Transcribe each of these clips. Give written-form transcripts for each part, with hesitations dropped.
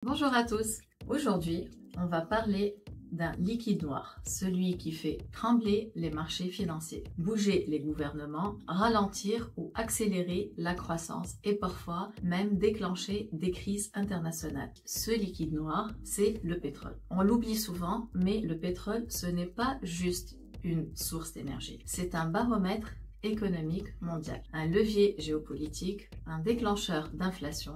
Bonjour à tous. Aujourd'hui, on va parler d'un liquide noir, celui qui fait trembler les marchés financiers, bouger les gouvernements, ralentir ou accélérer la croissance et parfois même déclencher des crises internationales. Ce liquide noir, c'est le pétrole. On l'oublie souvent, mais le pétrole, ce n'est pas juste une source d'énergie. C'est un baromètre économique mondial, un levier géopolitique, un déclencheur d'inflation,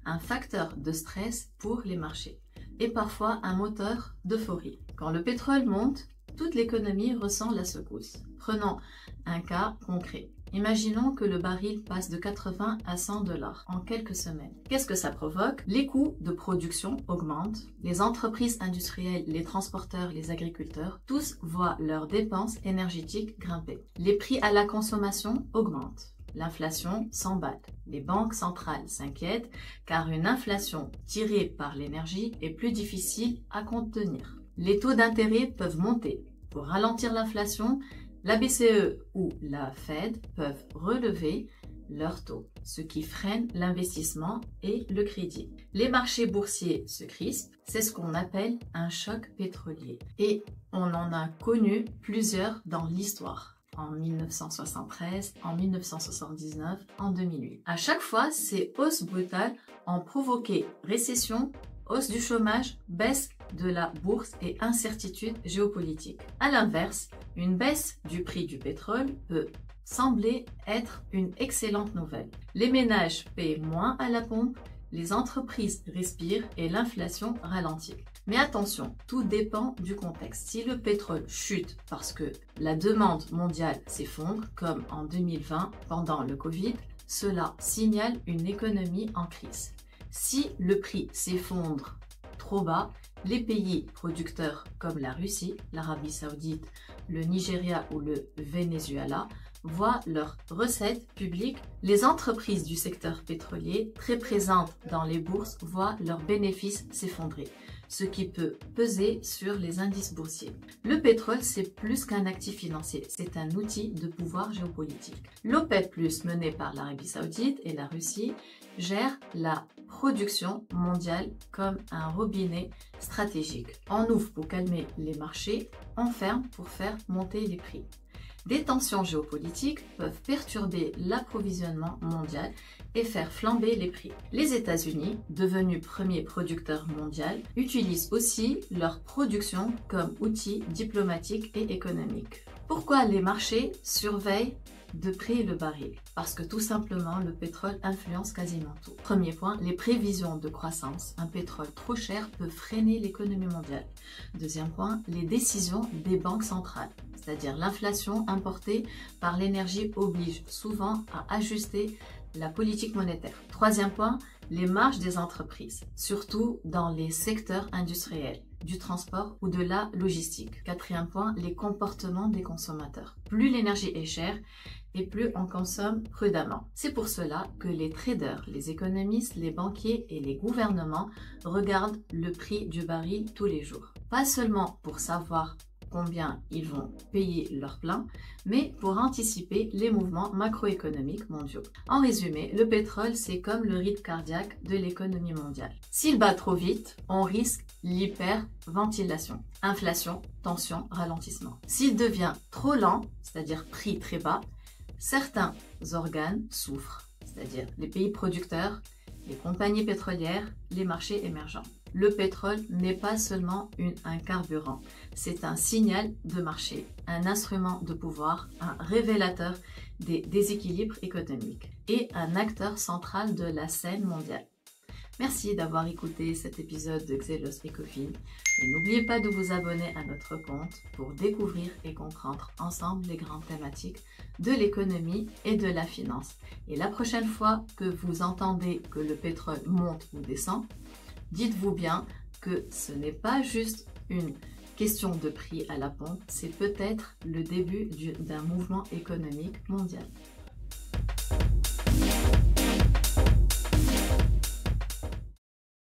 un facteur de stress pour les marchés et parfois un moteur d'euphorie. Quand le pétrole monte, toute l'économie ressent la secousse. Prenons un cas concret. Imaginons que le baril passe de 80 à 100 $ en quelques semaines. Qu'est-ce que ça provoque? Les coûts de production augmentent, les entreprises industrielles, les transporteurs, les agriculteurs, tous voient leurs dépenses énergétiques grimper. Les prix à la consommation augmentent. L'inflation s'emballe. Les banques centrales s'inquiètent car une inflation tirée par l'énergie est plus difficile à contenir. Les taux d'intérêt peuvent monter. Pour ralentir l'inflation, la BCE ou la Fed peuvent relever leurs taux, ce qui freine l'investissement et le crédit. Les marchés boursiers se crispent, c'est ce qu'on appelle un choc pétrolier. Et on en a connu plusieurs dans l'histoire. En 1973, en 1979, en 2008. À chaque fois, ces hausses brutales ont provoqué récession, hausse du chômage, baisse de la bourse et incertitude géopolitique. À l'inverse, une baisse du prix du pétrole peut sembler être une excellente nouvelle. Les ménages paient moins à la pompe, les entreprises respirent et l'inflation ralentit. Mais attention, tout dépend du contexte. Si le pétrole chute parce que la demande mondiale s'effondre, comme en 2020 pendant le Covid, cela signale une économie en crise. Si le prix s'effondre trop bas, les pays producteurs comme la Russie, l'Arabie Saoudite, le Nigeria ou le Venezuela voient leurs recettes publiques. Les entreprises du secteur pétrolier très présentes dans les bourses voient leurs bénéfices s'effondrer, ce qui peut peser sur les indices boursiers. Le pétrole, c'est plus qu'un actif financier, c'est un outil de pouvoir géopolitique. L'OPEP+, menée par l'Arabie Saoudite et la Russie, gère la production mondiale comme un robinet stratégique. On ouvre pour calmer les marchés, on ferme pour faire monter les prix. Des tensions géopolitiques peuvent perturber l'approvisionnement mondial et faire flamber les prix. Les États-Unis, devenus premier producteur mondial, utilisent aussi leur production comme outil diplomatique et économique. Pourquoi les marchés surveillent de près le baril? Parce que tout simplement, le pétrole influence quasiment tout. Premier point, les prévisions de croissance. Un pétrole trop cher peut freiner l'économie mondiale. Deuxième point, les décisions des banques centrales, c'est-à-dire l'inflation importée par l'énergie oblige souvent à ajuster la politique monétaire. Troisième point, les marges des entreprises, surtout dans les secteurs industriels, du transport ou de la logistique. Quatrième point, les comportements des consommateurs. Plus l'énergie est chère et plus on consomme prudemment. C'est pour cela que les traders, les économistes, les banquiers et les gouvernements regardent le prix du baril tous les jours. Pas seulement pour savoir combien ils vont payer leur plein, mais pour anticiper les mouvements macroéconomiques mondiaux. En résumé, le pétrole, c'est comme le rythme cardiaque de l'économie mondiale. S'il bat trop vite, on risque l'hyperventilation, inflation, tension, ralentissement. S'il devient trop lent, c'est-à-dire prix très bas, certains organes souffrent, c'est-à-dire les pays producteurs, les compagnies pétrolières, les marchés émergents. Le pétrole n'est pas seulement un carburant, c'est un signal de marché, un instrument de pouvoir, un révélateur des déséquilibres économiques et un acteur central de la scène mondiale. Merci d'avoir écouté cet épisode de Xelos Ecofin et n'oubliez pas de vous abonner à notre compte pour découvrir et comprendre ensemble les grandes thématiques de l'économie et de la finance. Et la prochaine fois que vous entendez que le pétrole monte ou descend, dites-vous bien que ce n'est pas juste une question de prix à la pompe, c'est peut-être le début d'un mouvement économique mondial.